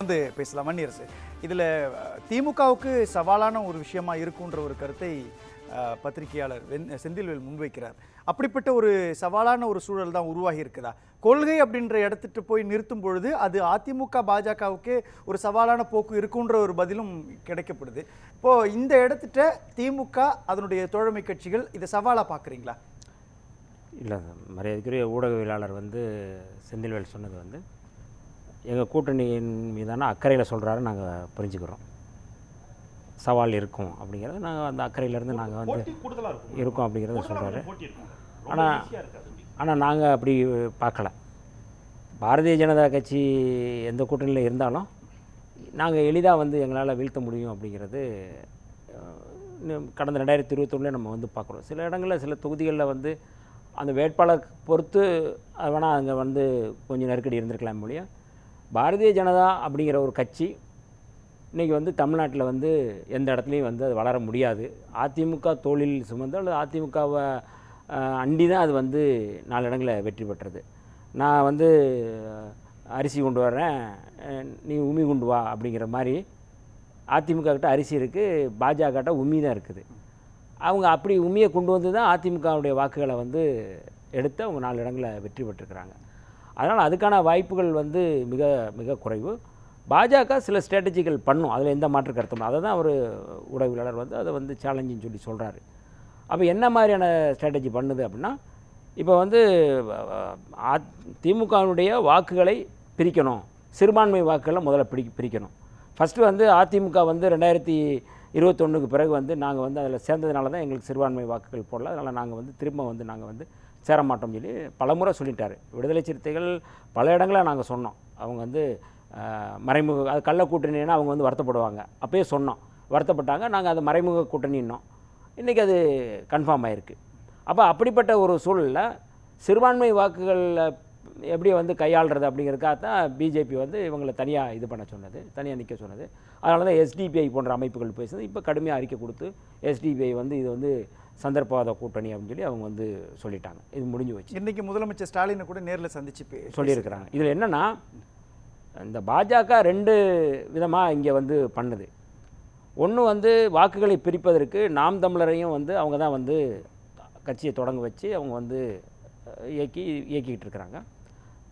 தொடர்ந்து பேசலாம். வன்னியரசு, இதில் திமுகவுக்கு சவாலான ஒரு விஷயமா இருக்குன்ற ஒரு கருத்தை பத்திரிகையாளர் செந்தில்வேல் முன்வைக்கிறார். அப்படிப்பட்ட ஒரு சவாலான ஒரு சூழல் தான் உருவாகி இருக்குதா? கொள்கை அப்படின்ற இடத்துட்டு போய் நிறுத்தும் பொழுது அது அதிமுக பாஜகவுக்கே ஒரு சவாலான போக்கு இருக்குன்ற ஒரு பதிலும் கிடைக்கப்படுது. இப்போ இந்த இடத்துட்ட திமுக அதனுடைய தோழமை கட்சிகள் இதை சவாலாக பார்க்குறீங்களா? இல்லை, மரியாதைக்குரிய ஊடகவியலாளர் செந்தில்வேல் சொன்னது எங்கள் கூட்டணியின் மீதான அக்கறையில் சொல்கிறாரு. நாங்கள் புரிஞ்சுக்கிறோம், சவால் இருக்கும் அப்படிங்கிறது. நாங்கள் அந்த அக்கறையிலேருந்து நாங்கள் இருக்கோம் அப்படிங்கிறத சொல்கிறாரு. ஆனால் நாங்கள் அப்படி பார்க்கல. பாரதிய ஜனதா கட்சி எந்த கூட்டணியில் இருந்தாலும் நாங்கள் எளிதாக எங்களால் வீழ்த்த முடியும் அப்படிங்கிறது கடந்த 2021 நம்ம பார்க்குறோம். சில இடங்களில் சில தொகுதிகளில் அந்த வேட்பாளர் பொறுத்து வேணால் அங்கே கொஞ்சம் நெருக்கடி இருந்திருக்கலாம் மொழியா. பாரதிய ஜனதா அப்படிங்கிற ஒரு கட்சி இன்றைக்கி தமிழ்நாட்டில் எந்த இடத்துலையும் அது வளர முடியாது. அதிமுக தோளில் சுமந்து அல்லது அதிமுகவை அண்டி தான் அது 4 இடங்களில் வெற்றி பெற்றது. நான் அரிசி கொண்டு வரேன், நீ உமி கொண்டு வா அப்படிங்கிற மாதிரி அதிமுக கிட்ட அரிசி இருக்குது, பாஜக கிட்ட உமி தான் இருக்குது. அவங்க அப்படி உமியை கொண்டு வந்து தான் அதிமுகவுடைய வாக்குகளை எடுத்து அவங்க 4 இடங்களில் வெற்றி பெற்றிருக்கிறாங்க. அதனால் அதுக்கான வாய்ப்புகள் மிக மிக குறைவு. பாஜக சில ஸ்ட்ராட்டஜிகள் பண்ணும், அதில் எந்த மாற்று கருத்தும். அதை தான் அவர் ஊடகவியலாளர் அதை சேலஞ்சுன்னு சொல்லி சொல்கிறாரு. அப்போ என்ன மாதிரியான ஸ்ட்ராட்டஜி பண்ணுது அப்படின்னா, இப்போ திமுகவினுடைய வாக்குகளை பிரிக்கணும், சிறுபான்மை வாக்குகளை முதல்ல பிரிக்கணும். ஃபஸ்ட்டு அதிமுக 2021க்கு பிறகு நாங்கள் அதில் சேர்ந்ததுனால தான் எங்களுக்கு சிறுபான்மை வாக்குகள் போடல. அதனால் நாங்கள் திரும்ப நாங்கள் சேரமாட்டோம் சொல்லி பலமுறை சொல்லிட்டார். விடுதலை சிறுத்தைகள் பல இடங்களில் நாங்கள் சொன்னோம். அவங்க மறைமுக அது கள்ள கூட்டணின்னா அவங்க வருத்தப்படுவாங்க. அப்போயே சொன்னோம், வருத்தப்பட்டாங்க. நாங்கள் அது மறைமுக கூட்டணின்னோம். இன்றைக்கி அது கன்ஃபார்ம் ஆகிருக்கு. அப்போ அப்படிப்பட்ட ஒரு சூழலில் சிறுபான்மை வாக்குகளில் எப்படி கையாளுறது அப்படிங்கிறதுக்காக தான் பிஜேபி இவங்களை தனியாக இது பண்ண சொன்னது, தனியாக நிற்க சொன்னது. அதனால தான் எஸ்டிபிஐ போன்ற அமைப்புகள் பேசுது. இப்போ கடுமையாக அறிக்கை கொடுத்து எஸ்டிபிஐ இது சந்தர்ப்பவாத கூட்டணி அப்படின்னு சொல்லி அவங்க சொல்லிட்டாங்க. இது முடிஞ்சு வச்சு இன்றைக்கி முதலமைச்சர் ஸ்டாலினை கூட நேரில் சந்திச்சு சொல்லியிருக்கிறாங்க. இதில் என்னென்னா, இந்த பாஜக 2 விதமாக இங்கே பண்ணுது. ஒன்று வாக்குகளை பிரிப்பதற்கு நாம் தமிழரையும் அவங்க தான் கட்சியை தொடங்க வச்சு அவங்க இயக்கிக்கிட்டு இருக்கிறாங்க.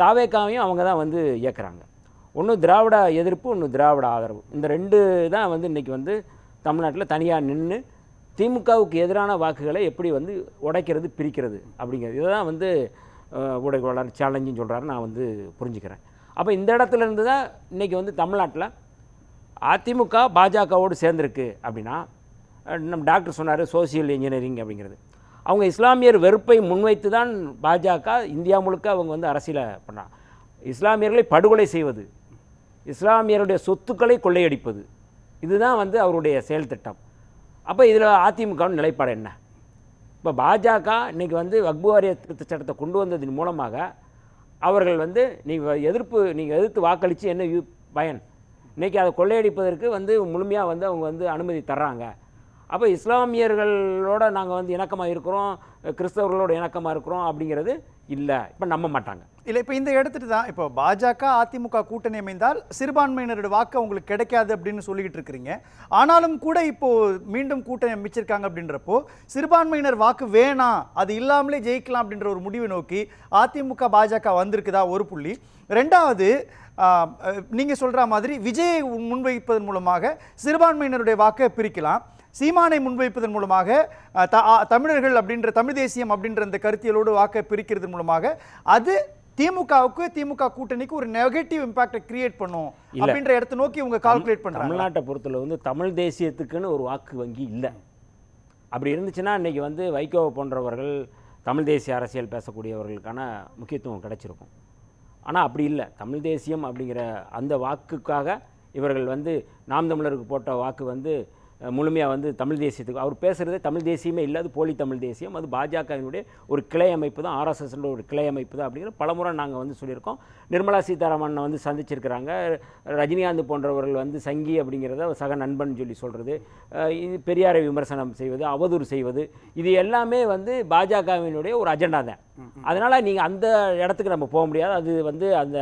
தாவேக்காவையும் அவங்க தான் இயக்குறாங்க. ஒன்று திராவிட எதிர்ப்பு, ஒன்று திராவிட ஆதரவு. இந்த 2 தான் இன்றைக்கி தமிழ்நாட்டில் தனியாக நின்று திமுகவுக்கு எதிரான வாக்குகளை எப்படி உடைக்கிறது, பிரிக்கிறது அப்படிங்கிறது. இதை தான் ஊடகவியலாளர் சேலஞ்சுன்னு சொல்கிறாரு. நான் புரிஞ்சுக்கிறேன். அப்போ இந்த இடத்துல இருந்து தான் இன்றைக்கி தமிழ்நாட்டில் அதிமுக பாஜகவோடு சேர்ந்துருக்கு அப்படின்னா, நம்ம டாக்டர் சொன்னார் சோசியல் இன்ஜினியரிங் அப்படிங்கிறது. அவங்க இஸ்லாமியர் வெறுப்பை முன்வைத்து தான் பாஜக இந்தியா முழுக்க அவங்க அரசியலை பண்ணாங்க. இஸ்லாமியர்களை படுகொலை செய்வது, இஸ்லாமியருடைய சொத்துக்களை கொள்ளையடிப்பது, இதுதான் அவருடைய செயல் திட்டம். அப்போ இதில் அதிமுகவின் நிலைப்பாடு என்ன? இப்போ பாஜக இன்றைக்கி வக்பு வாரிய திருத்த சட்டத்தை கொண்டு வந்ததன் மூலமாக அவர்கள் நீங்கள் எதிர்த்து வாக்களித்து என்ன பயன்? இன்றைக்கி அதை கொள்ளையடிப்பதற்கு முழுமையாக அவங்க அனுமதி தர்றாங்க. அப்போ இஸ்லாமியர்களோட நாங்கள் இணக்கமாக இருக்கிறோம், கிறிஸ்தவர்களோட இணக்கமாக இருக்கிறோம் அப்படிங்கிறது இல்லை, இப்போ நம்ப மாட்டாங்க. இல்லை, இப்போ இந்த இடத்துட்டு தான் இப்போ பாஜக அதிமுக கூட்டணி அமைந்தால் சிறுபான்மையினரோட வாக்கு அவங்களுக்கு கிடைக்காது அப்படின்னு சொல்லிக்கிட்டு இருக்கிறீங்க. ஆனாலும் கூட இப்போ மீண்டும் கூட்டணி அமைச்சிருக்காங்க அப்படின்றப்போ சிறுபான்மையினர் வாக்கு வேணாம், அது இல்லாமலே ஜெயிக்கலாம் அப்படின்ற ஒரு முடிவை நோக்கி அதிமுக பாஜக வந்திருக்குதா? ஒரு புள்ளி. ரெண்டாவது, நீங்கள் சொல்கிற மாதிரி விஜயை முன்வைப்பதன் மூலமாக சிறுபான்மையினருடைய வாக்கை பிரிக்கலாம், சீமானை முன்வைப்பதன் மூலமாக தமிழர்கள் அப்படின்ற தமிழ் தேசியம் அப்படின்ற அந்த கருத்தியலோடு வாக்கை பிரிக்கிறது மூலமாக அது திமுகவுக்கு திமுக கூட்டணிக்கு ஒரு நெகட்டிவ் இம்பாக்டை கிரியேட் பண்ணும் அப்படின்ற இடத்தை நோக்கி இவங்க கால்குலேட் பண்ணுறாங்க. தமிழ்நாட்டை பொறுத்தல தமிழ் தேசியத்துக்குன்னு ஒரு வாக்கு வங்கி இல்லை. அப்படி இருந்துச்சுன்னா இன்றைக்கி வைகோ போன்றவர்கள் தமிழ் தேசிய அரசியல் பேசக்கூடியவர்களுக்கான முக்கியத்துவம் கிடைச்சிருக்கும். ஆனால் அப்படி இல்லை. தமிழ் தேசியம் அப்படிங்கிற அந்த வாக்குக்காக இவர்கள் நாம் தமிழருக்கு போட்ட வாக்கு முழுமையாக தமிழ் தேசியத்துக்கு அவர் பேசுகிறதே தமிழ் தேசியமே இல்லை, அது போலி தமிழ் தேசியம், அது பாஜகவினுடைய ஒரு கிளை அமைப்பு தான், ஆர்எஸ்எஸ்ன்ற ஒரு கிளை அமைப்பு தான் அப்படிங்கிற பலமுறை நாங்கள் சொல்லியிருக்கோம். நிர்மலா சீதாராமனை சந்திச்சிருக்கிறாங்க. ரஜினிகாந்த் போன்றவர்கள் சங்கி அப்படிங்கிறத சக நண்பன் சொல்லி சொல்கிறது, பெரியாரை விமர்சனம் செய்வது, அவதூறு செய்வது, இது எல்லாமே பாஜகவினுடைய ஒரு அஜெண்டா தான். அதனால் நீங்கள் அந்த இடத்துக்கு நம்ம போக முடியாது. அது அந்த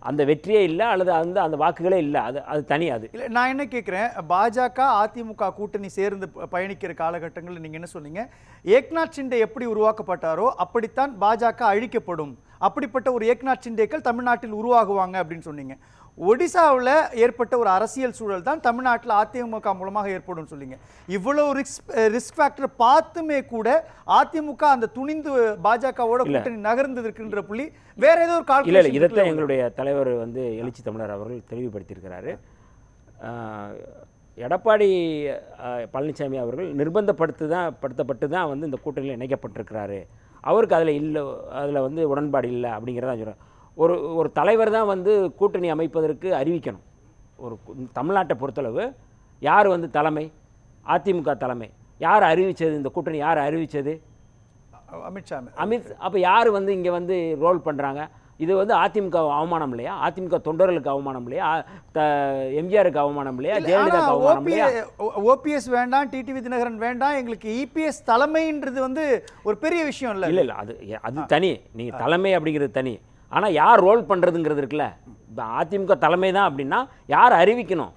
அந்த வெற்றியே இல்லை அல்லது அந்த வாக்குகளே இல்லை. அது தனி. அது இல்லை, நான் என்ன கேட்குறேன், பாஜக அதிமுக கூட்டணி சேர்ந்து பயணிக்கிற காலகட்டங்களில் நீங்கள் என்ன சொன்னீங்க, ஏக்நாத் ஷிண்டே எப்படி உருவாக்கப்பட்டாரோ அப்படித்தான் பாஜக அழிக்கப்படும், அப்படிப்பட்ட ஒரு ஏக்நாத் ஷிண்டேக்கள் தமிழ்நாட்டில் உருவாகுவாங்க அப்படின்னு சொன்னீங்க. ஒடிசாவில் ஏற்பட்ட ஒரு அரசியல் சூழல் தான் தமிழ்நாட்டில் அதிமுக மூலமாக ஏற்படும் சொல்லிங்க. இவ்வளவு ரிஸ்க் ஃபேக்டர் பார்த்துமே கூட அதிமுக அந்த துணிந்து பாஜகவோட கூட்டணி நகர்ந்ததுக்குன்ற புள்ளி வேற ஏதோ ஒரு கால். இல்லை, இதைத்தான் எங்களுடைய தலைவர் வந்து எழுச்சி தமிழர் அவர்கள் தெளிவுபடுத்தியிருக்கிறாரு. எடப்பாடி பழனிசாமி அவர்கள் நிர்பந்தப்படுத்தப்பட்டு தான் வந்து இந்த கூட்டணியில் இணைக்கப்பட்டிருக்கிறாரு. அவருக்கு அதில் வந்து உடன்பாடு இல்லை அப்படிங்கிறதான் சொல்கிறேன். ஒரு தலைவர் தான் வந்து கூட்டணி அமைப்பதற்கு அறிவிக்கணும். தமிழ்நாட்டை பொறுத்தளவு யார் வந்து தலைமை? அதிமுக தலைமை. யார் அறிவித்தது? இந்த கூட்டணி யார் அறிவித்தது? அமித்ஷா. அப்போ யார் வந்து இங்கே வந்து ரோல் பண்ணுறாங்க? இது வந்து அதிமுக அவமானம் இல்லையா? அதிமுக தொண்டர்களுக்கு அவமானம் இல்லையா? எம்ஜிஆருக்கு அவமானம் இல்லையா? ஜெயலலிதாவுக்கு அவமானம் இல்லையா? ஓபிஎஸ் வேண்டாம், டிடிவி தினகரன் வேண்டாம், எங்களுக்கு இபிஎஸ் தலைமைன்றது வந்து ஒரு பெரிய விஷயம் இல்லை. இல்லை, அது தனி. நீங்கள் தலைமை அப்படிங்கிறது தனி. ஆனால் யார் ரோல் பண்ணுறதுங்கிறது இருக்குல்ல. அதிமுக தலைமை தான் அப்படின்னா யார் அறிவிக்கணும்?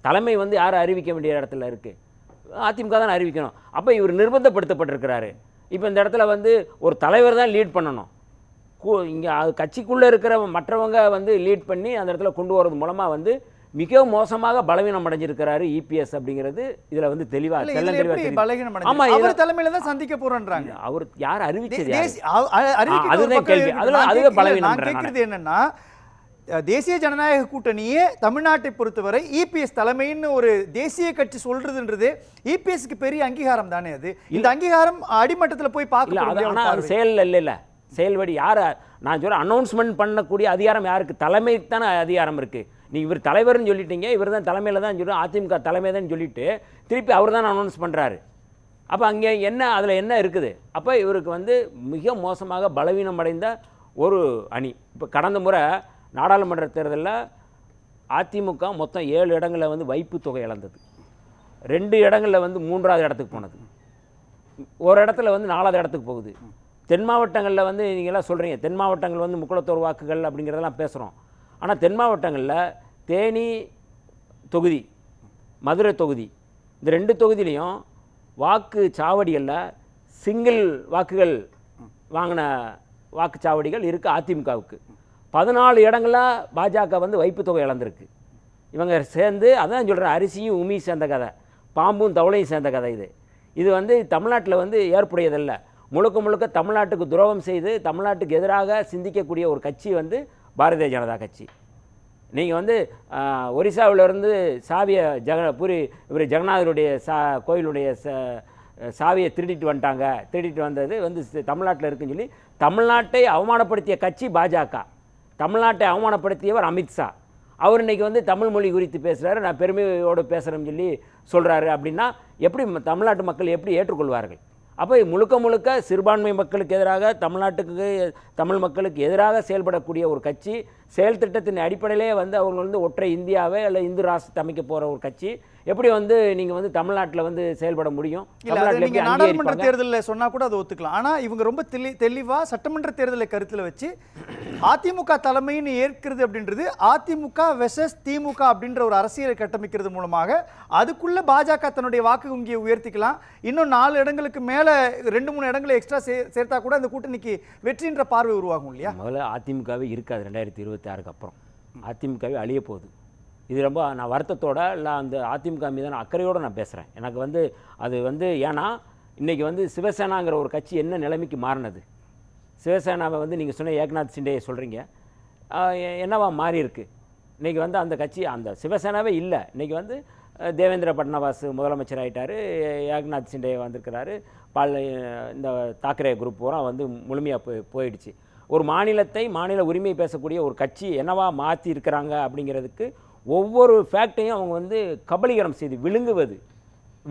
தலைமை வந்து யார் அறிவிக்க வேண்டிய இடத்துல இருக்குது? அதிமுக தான் அறிவிக்கணும். அப்போ இவர் நிர்பந்தப்படுத்தப்பட்டிருக்கிறாரு. இப்போ இந்த இடத்துல வந்து ஒரு தலைவர் தான் லீட் பண்ணணும். இங்கே கட்சிக்குள்ளே இருக்கிற மற்றவங்க வந்து லீட் பண்ணி அந்த இடத்துல கொண்டு வரது மூலமாக வந்து மிக மோசமாக பலவீனம் அடைஞ்சிருக்கிறாரு இபிஎஸ் அப்படிங்கிறது இதில் வந்து தெளிவாக தலைமையில தான் சந்திக்க போறோன்றாங்க. அவர் யார் அறிவிச்சது? அதுதான் கேள்வி. அதுவே பலவீனம். கேட்கறது என்னன்னா, தேசிய ஜனநாயக கூட்டணியே தமிழ்நாட்டை பொறுத்தவரை இபிஎஸ் தலைமைன்னு ஒரு தேசிய கட்சி சொல்றதுன்றது இபிஎஸ்க்கு பெரிய அங்கீகாரம் தானே. அது இந்த அங்கீகாரம் அடிமட்டத்தில் போய் பார்க்கலாம். செயல் இல்லை. செயல்படி யார்? நான் சொல்கிறேன், அனௌன்ஸ்மெண்ட் பண்ணக்கூடிய அதிகாரம் யாருக்கு? தலைமைக்கு தானே அதிகாரம் இருக்குது. நீங்கள் இவர் தலைவர்னு சொல்லிட்டீங்க, இவர் தான் தலைமையில் தான் சொல்லுவோம், அதிமுக தலைமை தான் சொல்லிட்டு திருப்பி அவர் தான் அனௌன்ஸ் பண்ணுறாரு. அப்போ அங்கே அதில் என்ன இருக்குது? அப்போ இவருக்கு வந்து மிக மோசமாக பலவீனம் அடைந்த ஒரு அணி. இப்போ கடந்த முறை நாடாளுமன்ற தேர்தலில் அதிமுக மொத்தம் 7 இடங்களில் வந்து வைப்பு தொகை இழந்தது. 2 இடங்களில் வந்து 3ஆவது இடத்துக்கு போனது. ஒரு இடத்துல வந்து 4ஆவது இடத்துக்கு போகுது. தென் மாவட்டங்களில் வந்து நீங்கள்லாம் சொல்கிறீங்க, தென் மாவட்டங்கள் வந்து முக்குளத்தோர் வாக்குகள் அப்படிங்கிறதெல்லாம் பேசுகிறோம். ஆனால் தென் மாவட்டங்களில் தேனி தொகுதி, மதுரை தொகுதி, இந்த 2 தொகுதியிலையும் வாக்கு சாவடிகளில் சிங்கிள் வாக்குகள் வாங்கின வாக்குச்சாவடிகள் இருக்குது அதிமுகவுக்கு. 14 இடங்களில் பாஜக வந்து வைப்பு தொகை இழந்திருக்கு. இவங்க சேர்ந்து அதான் சொல்கிறேன், அரிசியும் உமி சேர்ந்த கதை, பாம்பும் தவளையும் சேர்ந்த கதை. இது வந்து தமிழ்நாட்டில் வந்து ஏற்புடையதல்ல. முழுக்க தமிழ்நாட்டுக்கு துரோகம் செய்து தமிழ்நாட்டுக்கு எதிராக சிந்திக்கக்கூடிய ஒரு கட்சி வந்து பாரதிய ஜனதா கட்சி. நீங்கள் வந்து ஒரிசாவிலிருந்து சாவியை இவர் ஜெகநாதருடைய கோயிலுடைய சாவியை திருடிட்டு வந்தது வந்து தமிழ்நாட்டில் இருக்குன்னு சொல்லி தமிழ்நாட்டை அவமானப்படுத்திய கட்சி பாஜக. தமிழ்நாட்டை அவமானப்படுத்தியவர் அமித்ஷா. அவர் இன்றைக்கி வந்து தமிழ் மொழி குறித்து பேசுகிறாரு, நான் பெருமையோடு பேசுகிறேன்னு சொல்லி சொல்கிறாரு. அப்படின்னா எப்படி தமிழ்நாட்டு மக்கள் எப்படி ஏற்றுக்கொள்வார்கள்? அப்போ முழுக்க சிறுபான்மை மக்களுக்கு எதிராக, தமிழ் மக்களுக்கு எதிராக செயல்படக்கூடிய ஒரு கட்சி, செயல் திட்டத்தின் அடிப்படையிலே வந்து அவங்க வந்து ஒற்றை இந்தியாவை அல்ல இந்து ராஷ்டிரத்தை அமைக்க போகிற ஒரு கட்சி எப்படி வந்து நீங்கள் வந்து தமிழ்நாட்டில் வந்து செயல்பட முடியும்? நாடாளுமன்ற தேர்தலில் சொன்னால் கூட அதை ஒத்துக்கலாம். ஆனால் இவங்க ரொம்ப தெளிவாக சட்டமன்ற தேர்தலை கருத்தில் வச்சு அதிமுக தலைமைன்னு ஏற்கிறது அப்படின்றது அதிமுக வெர்சஸ் திமுக அப்படின்ற ஒரு அரசியலை கட்டமைக்கிறது மூலமாக அதுக்குள்ள பாஜக தன்னுடைய வாக்கு வங்கியை உயர்த்திக்கலாம். இன்னும் 4 இடங்களுக்கு மேலே 2-3 இடங்களை எக்ஸ்ட்ரா சேர்த்தா கூட அந்த கூட்டணிக்கு வெற்றின்ற பார்வை உருவாகும் இல்லையா? முதல்ல அதிமுகவே இருக்காது. 2026க்கு அப்புறம் அதிமுகவே அழிய போகுது. இது ரொம்ப நான் வருத்தத்தோடு இல்லை, அந்த அதிமுக மீதான அக்கறையோடு நான் பேசுகிறேன். எனக்கு வந்து அது வந்து ஏன்னா இன்றைக்கி வந்து சிவசேனாங்கிற ஒரு கட்சி என்ன நிலைமைக்கு மாறினது? சிவசேனாவை வந்து நீங்கள் சொன்ன ஏக்நாத் ஷிண்டேயை சொல்கிறீங்க, என்னவா மாறி இருக்கு? இன்றைக்கி வந்து அந்த கட்சி, அந்த சிவசேனாவே இல்லை. இன்றைக்கி வந்து தேவேந்திர பட்னவாஸ் முதலமைச்சர் ஆகிட்டார், ஏக்நாத் ஷிண்டே வந்திருக்கிறாரு, இந்த தாக்கரே குரூப் பூரா வந்து முழுமையாக போயிடுச்சு. ஒரு மாநில உரிமை பேசக்கூடிய ஒரு கட்சி என்னவா மாற்றி இருக்கிறாங்க அப்படிங்கிறதுக்கு ஒவ்வொரு ஃபேக்டையும் அவங்க வந்து கபலீகரம் செய்து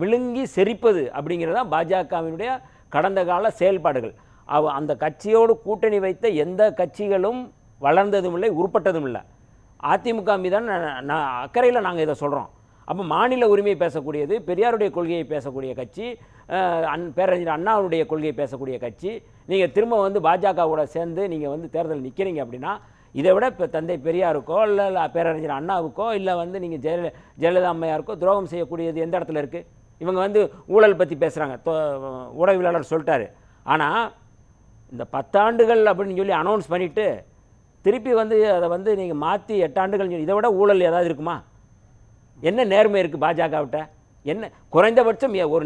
விழுங்கி செரிப்பது அப்படிங்கிறதான் பாஜகவினுடைய கடந்த கால செயல்பாடுகள். அந்த கட்சியோடு கூட்டணி வைத்த எந்த கட்சிகளும் வளர்ந்ததும் இல்லை, உருப்பட்டதும் இல்லை. அதிமுக மீதான அக்கறையில் நாங்கள் இதை சொல்கிறோம். அப்போ மாநில உரிமையை பேசக்கூடியது, பெரியாருடைய கொள்கையை பேசக்கூடிய கட்சி, பேரறிஞர் அண்ணாவுடைய கொள்கையை பேசக்கூடிய கட்சி, நீங்கள் திரும்ப வந்து பாஜகவோட சேர்ந்து நீங்கள் வந்து தேர்தல் நிற்கிறீங்க அப்படின்னா இதை விட இப்போ தந்தை பெரியாருக்கோ இல்லை பேரறிஞர் அண்ணாவுக்கோ இல்லை வந்து நீங்கள் ஜெயலலிதா அம்மையாருக்கோ துரோகம் செய்யக்கூடியது எந்த இடத்துல இருக்குது? இவங்க வந்து ஊழல் பற்றி பேசுகிறாங்க, ஊடகவியலாளர் சொல்லிட்டாரு. ஆனால் இந்த 10 ஆண்டுகள் அப்படின்னு சொல்லி அனௌன்ஸ் பண்ணிவிட்டு திருப்பி வந்து அதை வந்து நீங்கள் மாற்றி 8 ஆண்டுகள் இதை விட ஊழல் ஏதாவது இருக்குமா? என்ன நேர்மை இருக்குது பாஜகவிட்ட? என்ன குறைந்தபட்சம் ஒரு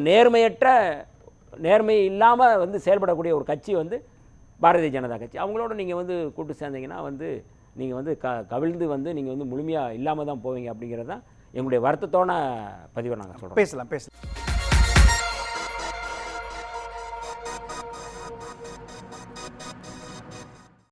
நேர்மை இல்லாமல் வந்து செயல்படக்கூடிய ஒரு கட்சி வந்து பாரதிய ஜனதா கட்சி. அவங்களோட நீங்கள் வந்து கூட்டு சேர்ந்தீங்கன்னா வந்து நீங்கள் வந்து கவிழ்ந்து வந்து நீங்கள் வந்து முழுமையாக இல்லாமல் தான் போவீங்க அப்படிங்கிறது தான் எங்களுடைய வருத்தத்தோன பதிவை நாங்கள் சொல்கிறோம். பேசலாம்.